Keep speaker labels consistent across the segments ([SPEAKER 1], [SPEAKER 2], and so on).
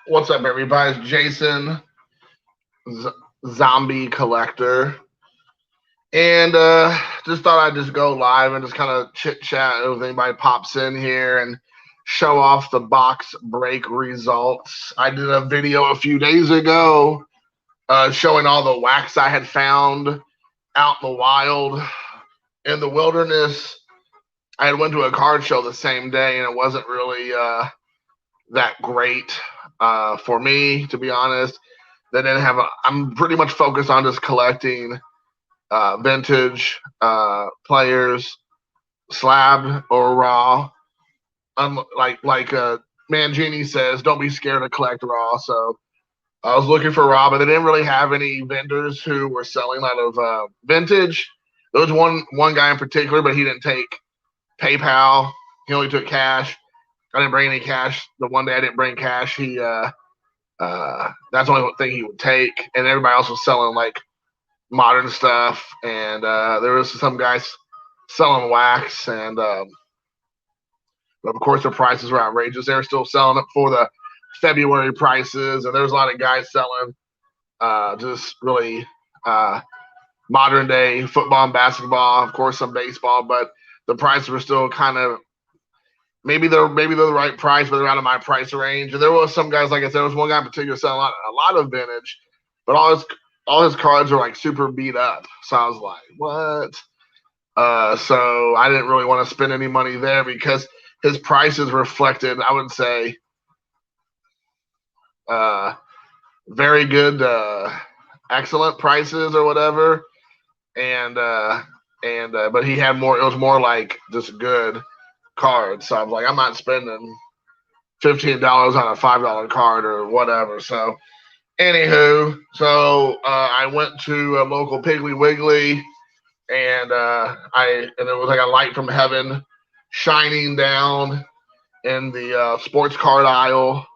[SPEAKER 1] What's up, everybody? It's Jason, Z- Zombie Collector, and just thought I'd just go live and just kind of chit chat if anybody pops in here and show off the box break results. I did a video a few days ago showing all the wax I had found out in the wild, in the wilderness. I had went to a card show the same day, and it wasn't really that great for me, to be honest. They didn't have. I'm pretty much focused on just collecting vintage players, slab or raw. Like Mangini says, don't be scared to collect raw. So I was looking for raw, but they didn't really have any vendors who were selling a lot of vintage. There was one guy in particular, but he didn't take PayPal. He only took cash. I didn't bring any cash. The one day I didn't bring cash, he that's the only thing he would take, and everybody else was selling like modern stuff, and there was some guys selling wax, and but of course the prices were outrageous. They were still selling it for the February prices, and there was a lot of guys selling just really modern day football and basketball, of course some baseball, but the prices were still kind of maybe they're the right price, but they're out of my price range. And there was some guys, like I said, there was one guy in particular selling a lot of vintage, but all his cards are like super beat up. So I was like, what? So I didn't really want to spend any money there because his prices reflected, I would say, very good, excellent prices or whatever. And but he had more. It was more like just good cards. So I was like, I'm not spending $15 on a $5 card or whatever. So anywho, so I went to a local Piggly Wiggly, and it was like a light from heaven shining down in the sports card aisle,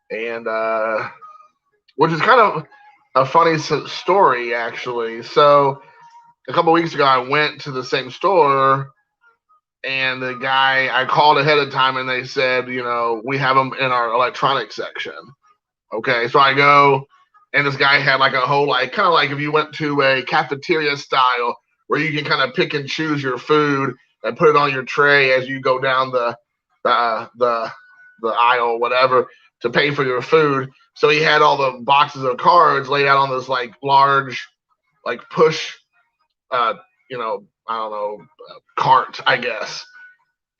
[SPEAKER 1] and which is kind of a funny story actually. So a couple weeks ago, I went to the same store, and the guy, I called ahead of time, and they said, we have them in our electronics section. Okay, so I go, and this guy had like a whole, like, kind of like if you went to a cafeteria style where you can kind of pick and choose your food and put it on your tray as you go down the aisle, whatever, to pay for your food. So he had all the boxes of cards laid out on this like large, like push, I don't know, cart, I guess.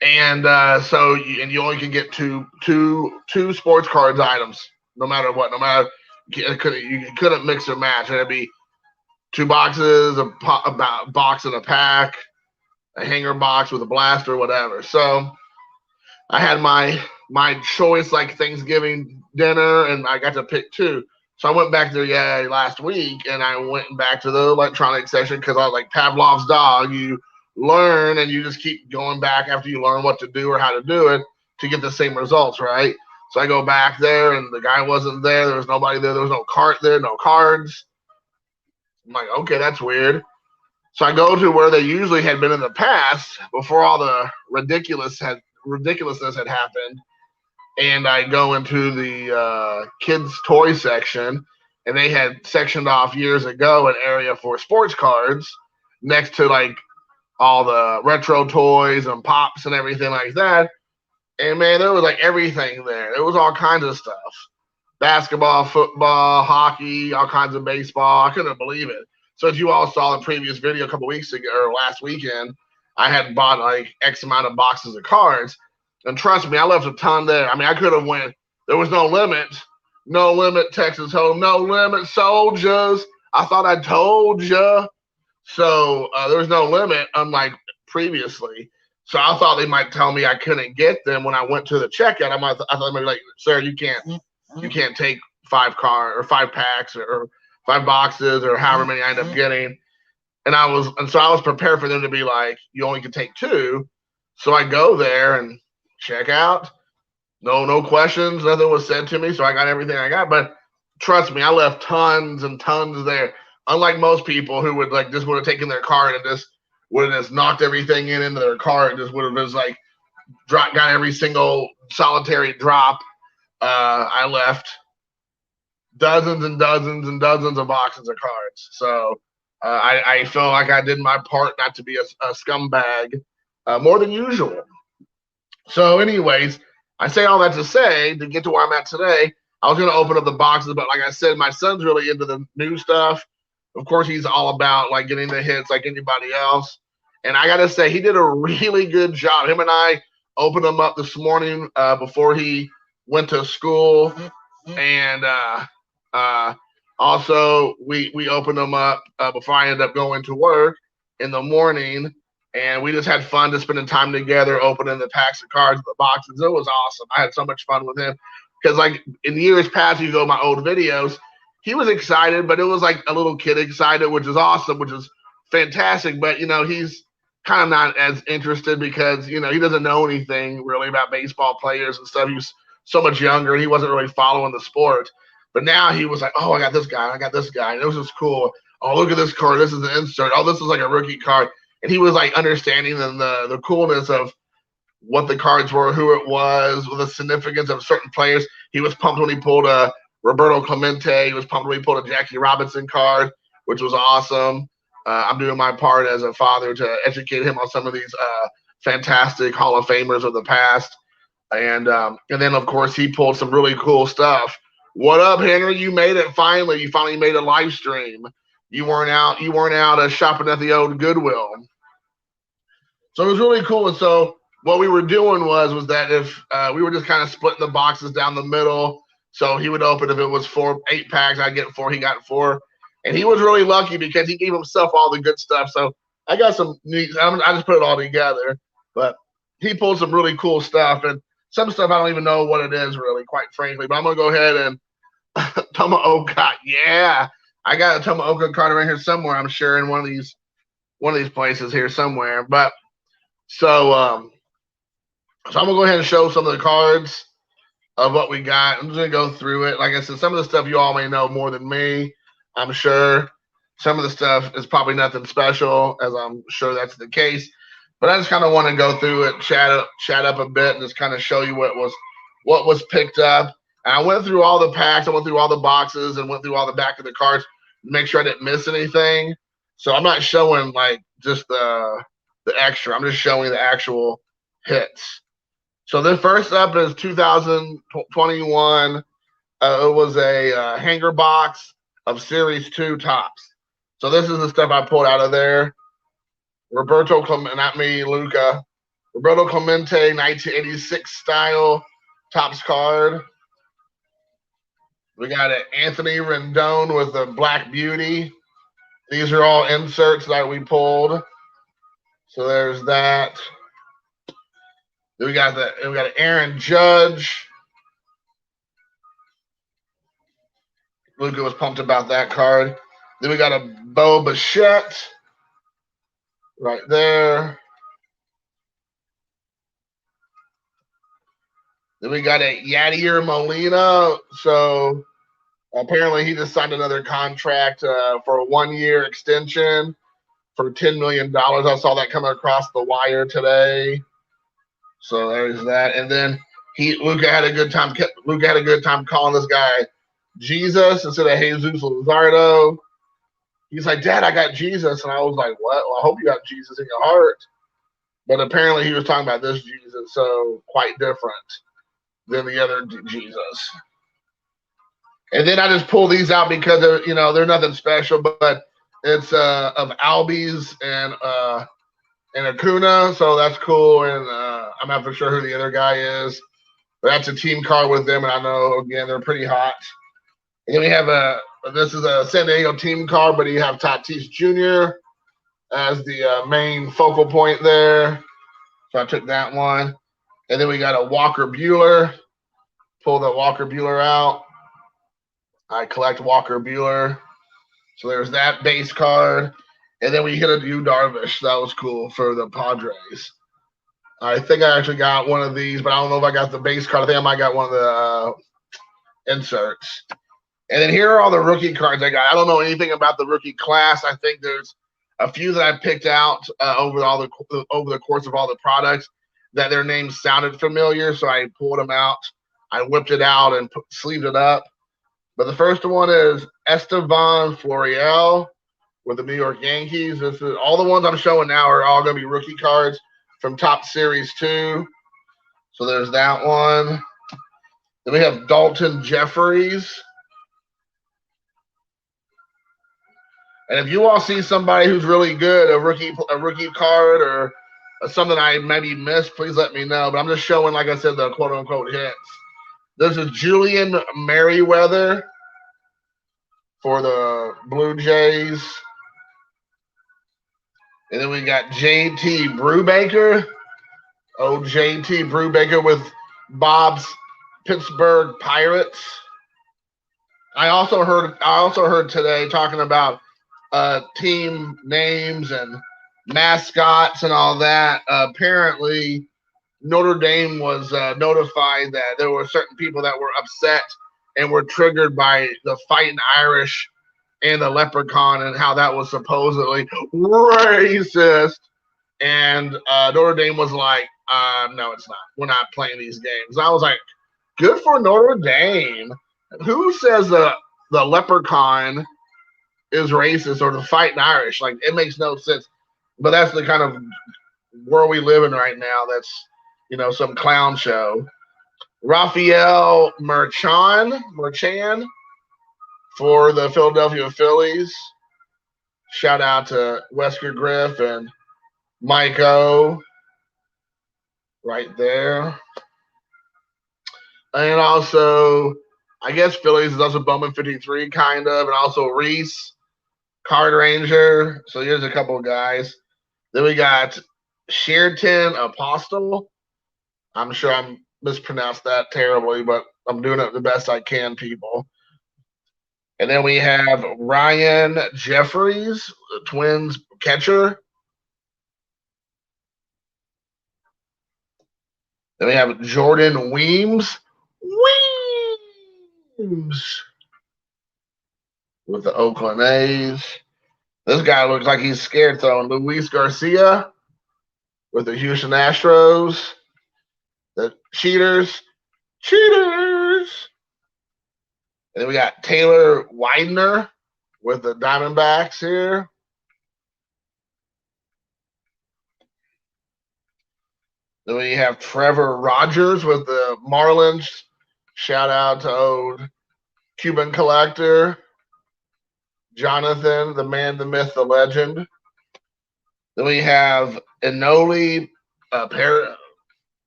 [SPEAKER 1] And so you only can get two sports cards items, no matter what, no matter you couldn't mix or match. It'd be two boxes, a box and a pack, a hanger box with a blaster, whatever. So I had my choice, like Thanksgiving dinner, and I got to pick two. So I went back there last week, and I went back to the electronics section because I was like Pavlov's dog. You learn, and you just keep going back after you learn what to do or how to do it to get the same results, right? So I go back there, and the guy wasn't there. There was nobody there. There was no cart there, no cards. I'm like, okay, that's weird. So I go to where they usually had been in the past before all the ridiculousness had happened. And I go into the kids' toy section, and they had sectioned off years ago an area for sports cards next to like all the retro toys and pops and everything like that. And man, there was like everything there. There was all kinds of stuff. Basketball, football, hockey, all kinds of baseball. I couldn't believe it. So as you all saw the previous video a couple weeks ago or last weekend, I had bought like X amount of boxes of cards. And trust me, I left a ton there. I mean, I could have went. There was no limit. No limit, Texas Hold'em. No limit, soldiers. I thought I told you. So there was no limit, unlike previously. So I thought they might tell me I couldn't get them when I went to the checkout. I thought they'd be like, sir, you can't take 5 packs or 5 boxes or however many I end up getting. And so I was prepared for them to be like, you only can take 2. So I go there and check out. No questions. Nothing was said to me. So I got everything I got. But trust me, I left tons and tons there. Unlike most people who would like just would have taken their card and just would have just knocked everything into their card, just would have just like got every single solitary drop. I left dozens and dozens and dozens of boxes of cards. So I feel like I did my part not to be a scumbag more than usual. So, anyways, I say all that to say, to get to where I'm at today, I was going to open up the boxes, but like I said, my son's really into the new stuff. Of course, he's all about like getting the hits like anybody else. And I got to say, he did a really good job. Him and I opened them up this morning before he went to school. And also, we opened them up before I ended up going to work in the morning. And we just had fun just spending time together, opening the packs of cards, the boxes. It was awesome. I had so much fun with him. Because, like, in years past, you go to my old videos, he was excited, but it was like a little kid excited, which is awesome, which is fantastic. But, you know, he's kind of not as interested because, you know, he doesn't know anything really about baseball players and stuff. He was so much younger, and he wasn't really following the sport. But now he was like, oh, I got this guy, I got this guy. And it was just cool. Oh, look at this card. This is the insert. Oh, this is like a rookie card. And he was like understanding the coolness of what the cards were, who it was, the significance of certain players. He was pumped when he pulled a Roberto Clemente. He was pumped when he pulled a Jackie Robinson card, which was awesome. I'm doing my part as a father to educate him on some of these fantastic Hall of Famers of the past. And then, of course, he pulled some really cool stuff. What up, Henry? You made it finally. You finally made a live stream. You weren't out shopping at the old Goodwill. So it was really cool. And so what we were doing was that if we were just kind of splitting the boxes down the middle. So he would open, if it was 8 packs, I'd get 4, he got 4. And he was really lucky because he gave himself all the good stuff. So I got some neat, I just put it all together. But he pulled some really cool stuff. And some stuff I don't even know what it is really, quite frankly. But I'm going to go ahead and Tomaoka. Yeah. I got a Tomaoka card right here somewhere, I'm sure, in one of these places here somewhere. But so I'm gonna go ahead and show some of the cards of what we got. I'm just gonna go through it. Like I said, some of the stuff you all may know more than me, I'm sure. Some of the stuff is probably nothing special, as I'm sure that's the case. But I just kind of want to go through it, chat up a bit, and just kind of show you what was picked up. And I went through all the packs, I went through all the boxes, and went through all the back of the cards to make sure I didn't miss anything. So I'm not showing like just the extra. I'm just showing the actual hits. So the first up is 2021. It was a hanger box of Series 2 tops. So this is the stuff I pulled out of there. Roberto Clemente, not me, Luca. Roberto Clemente, 1986 style tops card. We got an Anthony Rendon with the Black Beauty. These are all inserts that we pulled. So there's that. Then we got Aaron Judge. Luca was pumped about that card. Then we got a Bo Bichette right there. Then we got a Yadier Molina. So apparently he just signed another contract for a 1-year extension for $10 million. I saw that coming across the wire today. So there's that. And then Luca had a good time calling this guy Jesus instead of Jesus Luzardo. He's like, Dad, I got Jesus. And I was like, what? Well, I hope you got Jesus in your heart. But apparently he was talking about this Jesus, so quite different than the other Jesus. And then I just pull these out because they're nothing special, but it's of Albies and Acuna, so that's cool. And I'm not for sure who the other guy is, but that's a team card with them, and I know again they're pretty hot. And then we have this is a San Diego team card, but you have Tatis Jr. as the main focal point there. So I took that one. And then we got a Walker Buehler. Pull the Walker Buehler out. I collect Walker Buehler. So there's that base card. And then we hit a Yu Darvish. That was cool for the Padres. I think I actually got one of these, but I don't know if I got the base card. I think I might got one of the inserts. And then here are all the rookie cards I got. I don't know anything about the rookie class. I think there's a few that I picked out over the course of all the products that their names sounded familiar, so I pulled them out. I whipped it out and sleeved it up. But the first one is Esteban Floreal with the New York Yankees. This is all the ones I'm showing now are all going to be rookie cards from Top Series 2. So there's that one. Then we have Dalton Jeffries. And if you all see somebody who's really good, a rookie card or something I maybe missed, please let me know. But I'm just showing, like I said, the quote unquote hits. This is Julian Merriweather for the Blue Jays. And then we got JT Brubaker. Oh, JT Brubaker with Bob's Pittsburgh Pirates. I also heard today talking about team names and mascots and all that. Apparently, Notre Dame was notified that there were certain people that were upset and were triggered by the Fighting Irish and the Leprechaun and how that was supposedly racist. And Notre Dame was like, no, it's not. We're not playing these games. I was like, good for Notre Dame. Who says the Leprechaun is racist or the Fighting Irish? Like, it makes no sense. But that's the kind of world we live in right now. That's, some clown show. Rafael Merchan for the Philadelphia Phillies. Shout out to Wesker Griff and Mike O right there. And also, I guess Phillies is also Bowman 53, kind of, and also Reese, Card Ranger. So here's a couple of guys. Then we got Shearton Apostle. I'm sure I mispronounced that terribly, but I'm doing it the best I can, people. And then we have Ryan Jeffries, the Twins catcher. Then we have Jordan Weems. With the Oakland A's. This guy looks like he's scared throwing. Luis Garcia with the Houston Astros. The Cheaters. And then we got Taylor Widener with the Diamondbacks here. Then we have Trevor Rogers with the Marlins. Shout out to old Cuban collector Jonathan, the man, the myth, the legend. Then we have Enoli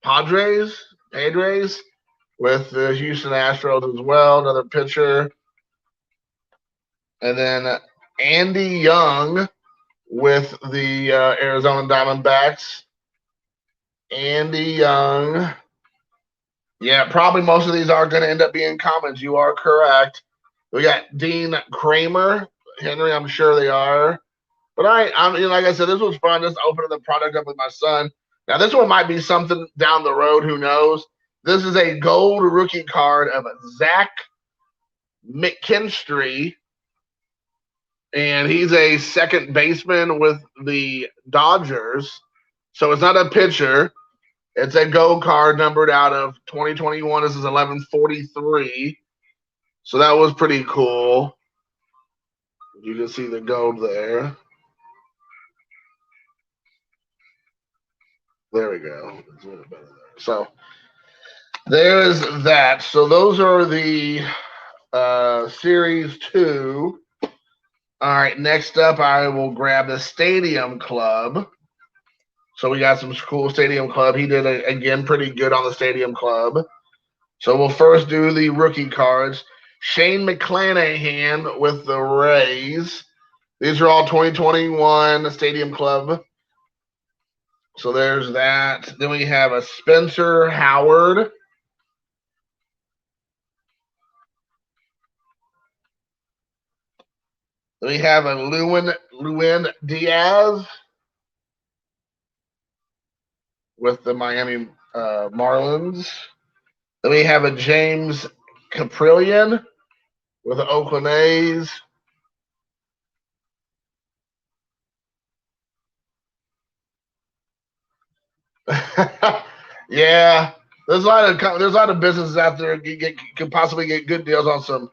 [SPEAKER 1] Padres with the Houston Astros as well, another pitcher. And then Andy Young with the Arizona Diamondbacks. Andy Young. Yeah, probably most of these are going to end up being commons. You are correct. We got Dean Kramer. Henry, I'm sure they are. But I'm like I said, this was fun. Just opening the product up with my son. Now, this one might be something down the road. Who knows? This is a gold rookie card of Zach McKinstry. And he's a second baseman with the Dodgers. So it's not a pitcher. It's a gold card numbered out of 2021. This is 1143. So that was pretty cool. You can see the gold there. There we go. It's a little better there. So there's that. So those are the Series 2. All right, next up, I will grab the Stadium Club. So we got some cool Stadium Club. He did, again, pretty good on the Stadium Club. So we'll first do the rookie cards. Shane McClanahan with the Rays. These are all 2021 Stadium Club. So there's that. Then we have a Spencer Howard. Then we have a Lewin Diaz with the Miami Marlins. Then we have a James Caprillion with the Oakland A's. Yeah, There's a lot of businesses out there can possibly get good deals on some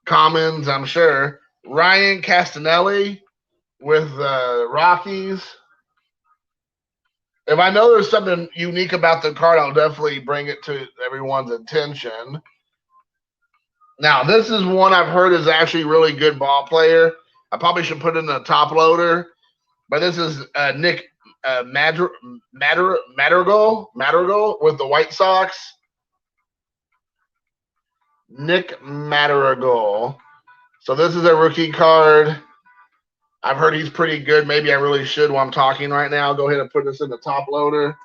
[SPEAKER 1] commons, I'm sure. Ryan Castanelli with Rockies. If I know there's something unique about the card, I'll definitely bring it to everyone's attention. Now, this is one I've heard is actually a really good ball player. I probably should put it in the top loader, but this is Nick Madrigal with the White Sox. Nick Madrigal. So this is a rookie card. I've heard he's pretty good. Maybe I really should, while I'm talking right now, go ahead and put this in the top loader,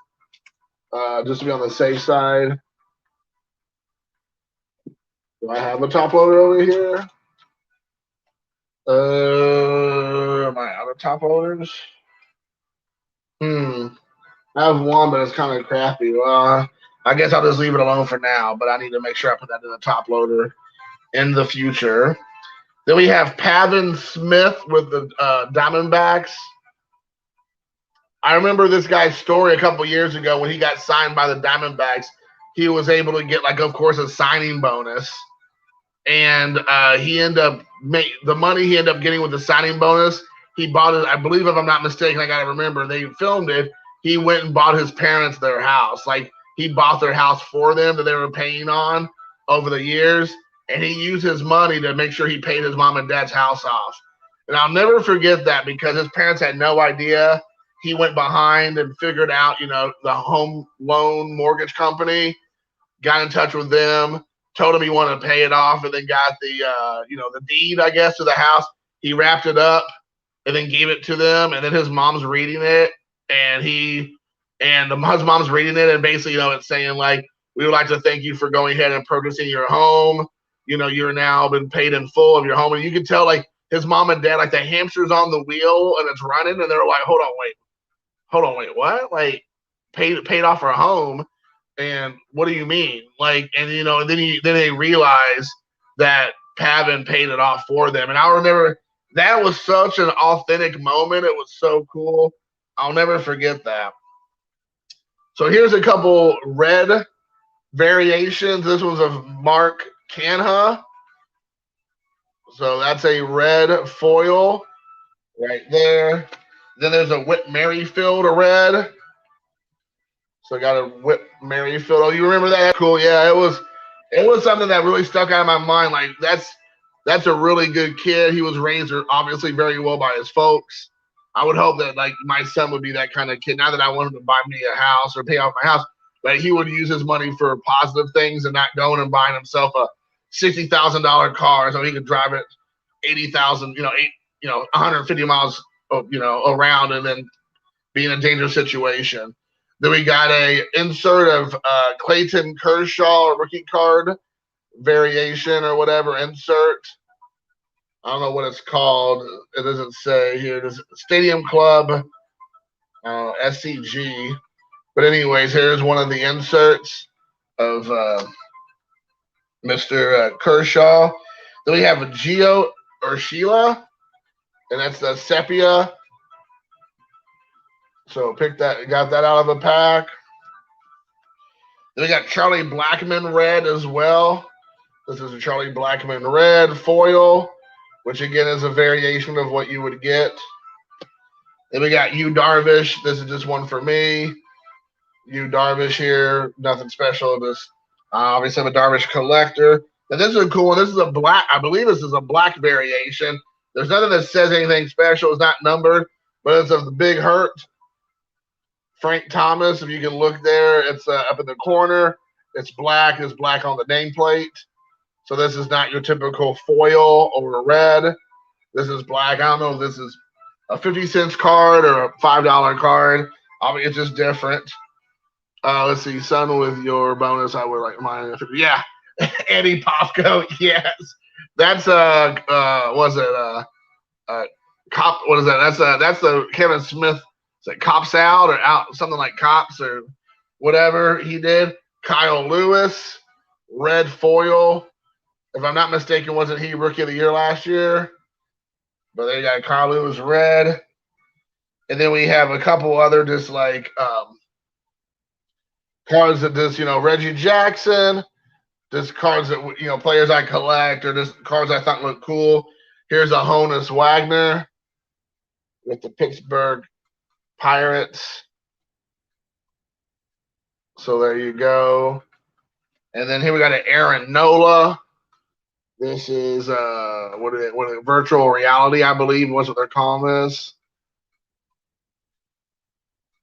[SPEAKER 1] just to be on the safe side. Do I have a top loader over here? Am I out of top loaders? I have one, but it's kind of crappy. Well, I guess I'll just leave it alone for now, but I need to make sure I put that in the top loader in the future. Then we have Pavin Smith with the Diamondbacks. I remember this guy's story a couple years ago when he got signed by the Diamondbacks. He was able to get, like, of course, a signing bonus, and he ended up the money he ended up getting with the signing bonus. He bought it. I believe, if I'm not mistaken, I gotta remember, they filmed it. He went and bought his parents their house. Like, he bought their house for them that they were paying on over the years, and he used his money to make sure he paid his mom and dad's house off. And I'll never forget that, because his parents had no idea. He went behind and figured out, the home loan mortgage company, got in touch with them, told him he wanted to pay it off, and then got the, the deed, I guess, to the house. He wrapped it up and then gave it to them. And then his mom's reading it, and his mom's reading it, and basically, it's saying, like, we would like to thank you for going ahead and purchasing your home. You're now been paid in full of your home. And you can tell, like, his mom and dad, like, the hamster's on the wheel and it's running, and they're like, hold on, wait, what? Like, paid off our home? And what do you mean? Like, and and then they realize that Pavin paid it off for them. And I remember that was such an authentic moment. It was so cool. I'll never forget that. So here's a couple red variations. This one's of Mark Canha. So that's a red foil right there. Then there's a Whit Merrifield, a red. So I got a Whit Merrifield. Oh, you remember that? Cool. Yeah, it was something that really stuck out of my mind. Like, that's a really good kid. He was raised obviously very well by his folks. I would hope that, like, my son would be that kind of kid. Not that I want him to buy me a house or pay off my house, but he would use his money for positive things and not going and buying himself a $60,000 car so he could drive it 80,000, 150 miles, around, and then be in a dangerous situation. Then we got a insert of Clayton Kershaw, rookie card variation or whatever insert. I don't know what it's called. It doesn't say here. There's Stadium Club, SCG. But anyways, here's one of the inserts of Mr. Kershaw. Then we have a Gio Urshela, and that's the sepia. So got that out of the pack. Then we got Charlie Blackmon red as well. This is a Charlie Blackmon red foil, which again is a variation of what you would get. Then we got Yu Darvish. This is just one for me. Yu Darvish here, nothing special. Just obviously I'm a Darvish collector. And this is a cool one. This is a black. I believe this is a black variation. There's nothing that says anything special. It's not numbered, but it's of the Big Hurt. Frank Thomas, if you can look there, it's up in the corner. It's black. It's black on the nameplate. So this is not your typical foil or a red. This is black. I don't know if this is a 50-cent card or a $5 card. I mean, it's just different. Let's see. Son, with your bonus, I would like mine. Yeah. Eddie Popko. Yes. That's was it cop? What is that? That's the Kevin Smith. Is it Cops Out or Out? Something like Cops or whatever he did. Kyle Lewis, red foil. If I'm not mistaken, wasn't he Rookie of the Year last year? But they got Kyle Lewis red. And then we have a couple other just like Cards that just, Reggie Jackson, just cards that, players I collect or just cards I thought look cool. Here's a Honus Wagner with the Pittsburgh Pirates. So there you go. And then here we got an Aaron Nola. This is what virtual reality, I believe, was what they're calling this.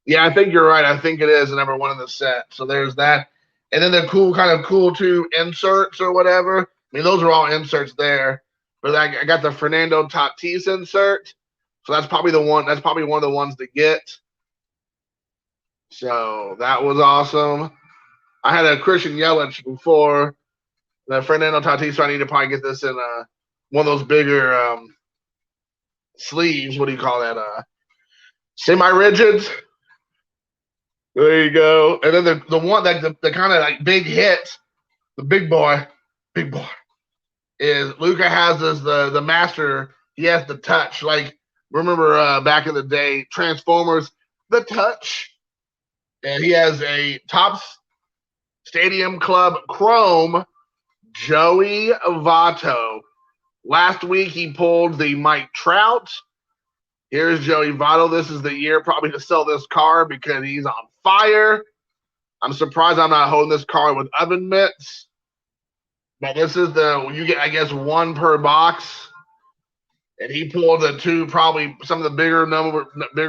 [SPEAKER 1] Yeah, I think you're right. I think it is the number 1 in the set. So there's that. And then the cool two inserts or whatever. I mean, those are all inserts there. But I got the Fernando Tatis insert. So that's probably the one. That's probably one of the ones to get. So that was awesome. I had a Christian Yelich before the Fernando Tatis, so I need to probably get this in one of those bigger sleeves. What do you call that? Semi-rigids. There you go. And then the one that the kind of like big hit, the big boy, is Luca has this the master. He has the touch. Like remember back in the day, Transformers, the touch, and he has a Topps Stadium Club Chrome Joey Votto. Last week he pulled the Mike Trout. Here's Joey Votto. This is the year probably to sell this card because he's on fire. I'm surprised I'm not holding this card with oven mitts. But this is you get, I guess, 1 per box. And he pulled the 2, probably some of the bigger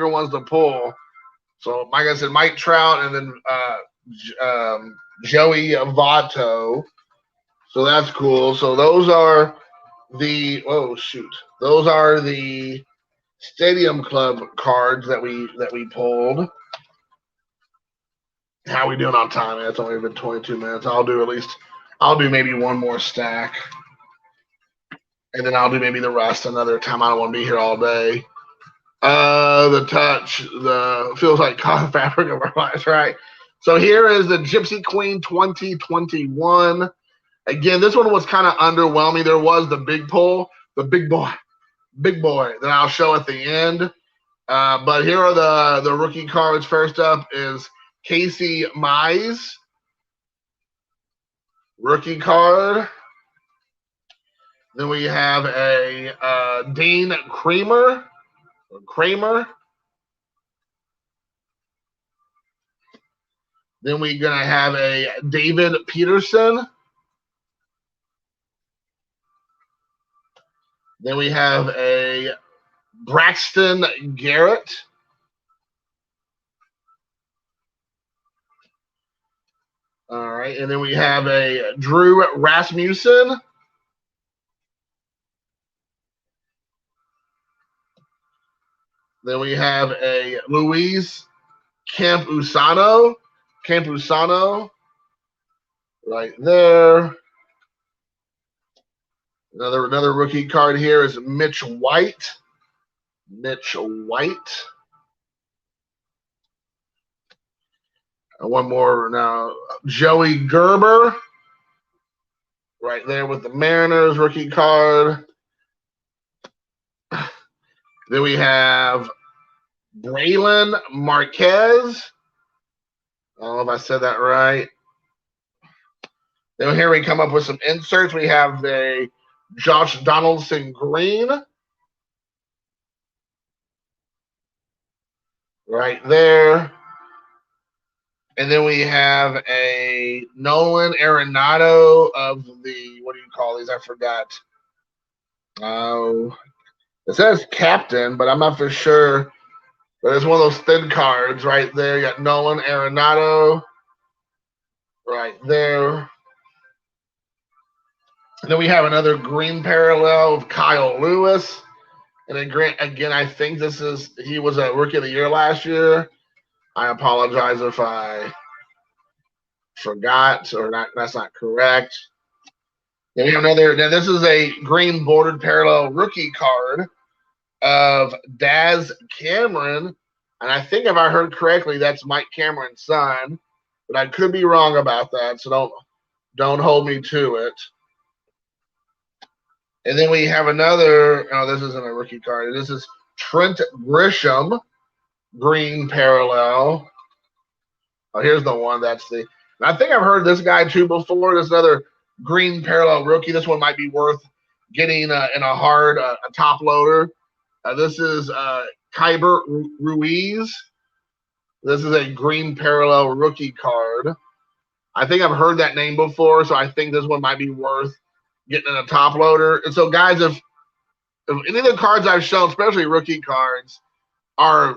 [SPEAKER 1] ones to pull. So, like I said, Mike Trout and then Joey Votto. So that's cool. So those are those are the Stadium Club cards that we pulled. How we doing on time? It's only been 22 minutes. I'll do maybe one more stack. And then I'll do maybe the rest another time. I don't want to be here all day. The touch, feels like cotton fabric of our lives, right? So here is the Gypsy Queen 2021. Again, this one was kind of underwhelming. There was the big pull, the big boy that I'll show at the end. But here are the rookie cards. First up is Casey Mize, rookie card. Then we have a Dean Kramer. Then we're going to have a David Peterson. Then we have a Braxton Garrett. All right. And then we have a Drew Rasmussen. Then we have a Luis Campusano right there. Another rookie card here is Mitch White. And one more now, Joey Gerber, right there with the Mariners rookie card. Then we have Braylon Marquez. I don't know if I said that right. Then here we come up with some inserts. We have the Josh Donaldson green. Right there. And then we have a Nolan Arenado of the, what do you call these? I forgot. It says captain, but I'm not for sure. But it's one of those thin cards right there. You got Nolan Arenado right there. And then we have another green parallel of Kyle Lewis. And again, I think he was a rookie of the year last year. I apologize if I forgot or not. That's not correct. Then we have now this is a green bordered parallel rookie card of Daz Cameron. And I think if I heard correctly, that's Mike Cameron's son. But I could be wrong about that, so don't hold me to it. And then we have another, this isn't a rookie card. This is Trent Grisham, green parallel. Oh, here's the one. That's the. And I think I've heard this guy too before. There's another green parallel rookie. This one might be worth getting in a hard a top loader. This is Kyber Ruiz. This is a green parallel rookie card. I think I've heard that name before, so I think this one might be worth getting in a top loader. And so, guys, if any of the cards I've shown, especially rookie cards, are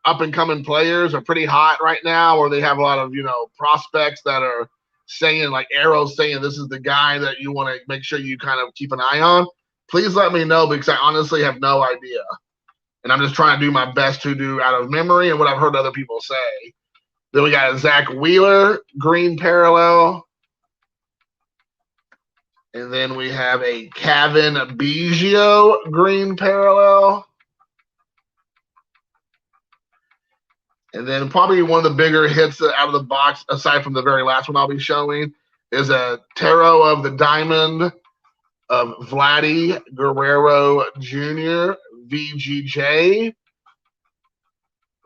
[SPEAKER 1] up and coming players, are pretty hot right now, or they have a lot of prospects that are saying, like arrows saying, this is the guy that you want to make sure you kind of keep an eye on, please let me know, because I honestly have no idea. And I'm just trying to do my best to do out of memory and what I've heard other people say. Then we got a Zach Wheeler, green parallel. And then we have a Kevin Biggio, green parallel. And then probably one of the bigger hits out of the box, aside from the very last one I'll be showing, is a Tarot of the Diamond of Vladdy Guerrero Jr., VGJ.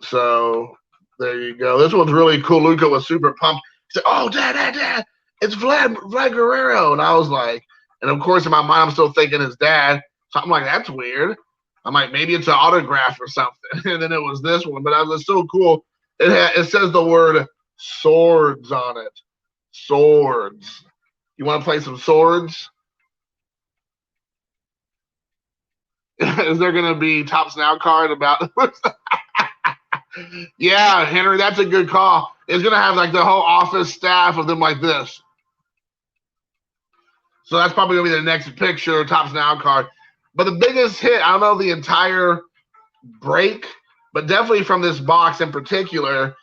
[SPEAKER 1] So there you go. This one's really cool. Luca was super pumped. He said, "Oh, Dad, it's Vlad Guerrero." And I was like, and of course in my mind I'm still thinking his dad. So I'm like, that's weird. I'm like, maybe it's an autograph or something. And then it was this one, but it was so cool. It says the word swords on it. Swords. You want to play some swords? Is there going to be Tops Now card about? Yeah, Henry, that's a good call. It's going to have like the whole office staff of them like this. So that's probably going to be the next picture, Tops Now card. But the biggest hit, I don't know the entire break, but definitely from this box in particular,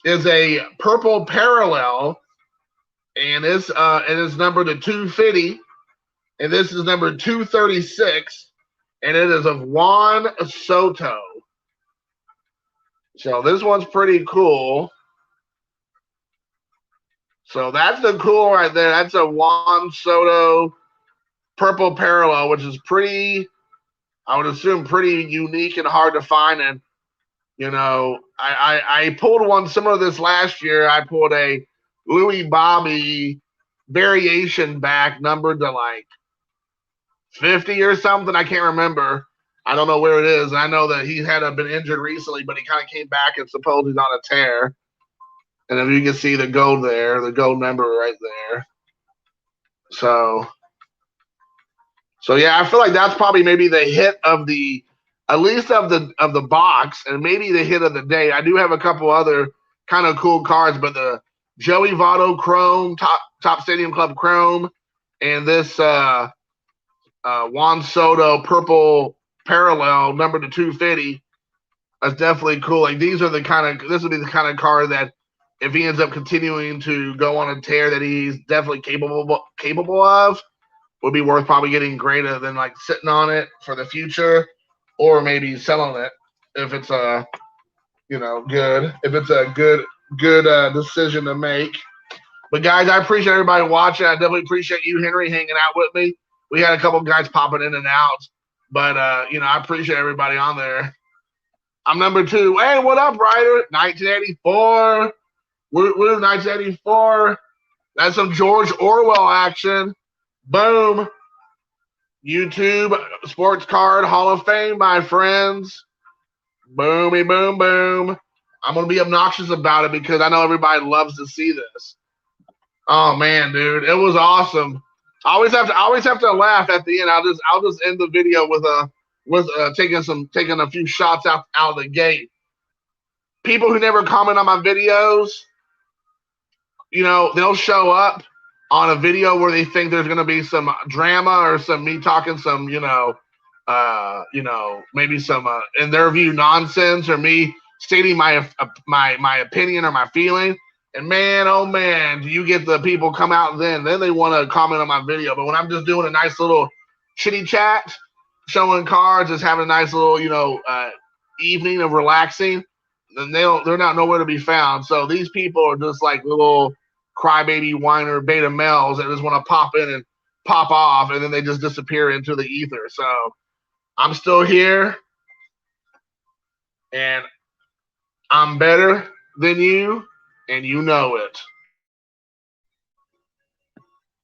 [SPEAKER 1] is a purple parallel, and it is numbered to 250, and this is number 236, and it is of Juan Soto. So this one's pretty cool. So that's the cool right there. That's a Juan Soto purple parallel, which is pretty, I would assume, pretty unique and hard to find. And I pulled one similar to this last year. I pulled a Louis Bobby variation back, numbered to like 50 or something. I can't remember. I don't know where it is. I know that he had been injured recently, but he kind of came back and supposedly he's on a tear. And if you can see the gold there, the gold number right there. So yeah, I feel like that's probably maybe the hit of the, at least of the box, and maybe the hit of the day. I do have a couple other kind of cool cards, but the Joey Votto Chrome, Top Stadium Club Chrome, and this Juan Soto purple parallel numbered to 250. That's definitely cool. Like this would be the kind of card that if he ends up continuing to go on a tear that he's definitely capable of, would be worth probably getting greater than like sitting on it for the future, or maybe selling it if it's good. If it's a good decision to make. But guys, I appreciate everybody watching. I definitely appreciate you, Henry, hanging out with me. We had a couple guys popping in and out, but I appreciate everybody on there. I'm number 2. Hey, what up, Ryder? 1984. We're 1984. That's some George Orwell action. Boom. YouTube Sports Card Hall of Fame, my friends. Boomy, boom, boom. I'm going to be obnoxious about it because I know everybody loves to see this. Oh, man, dude. It was awesome. I always have to laugh at the end. I'll just end the video with taking a few shots out of the gate. People who never comment on my videos, they'll show up on a video where they think there's going to be some drama or some me talking some, maybe some in their view nonsense, or me stating my opinion or my feeling. And man, oh man, do you get the people come out and then they want to comment on my video. But when I'm just doing a nice little chitty chat, showing cards, just having a nice little, evening of relaxing, then they're not nowhere to be found. So these people are just like little crybaby whiner beta males that just want to pop in and pop off, and then they just disappear into the ether. So I'm still here, and I'm better than you, and you know it.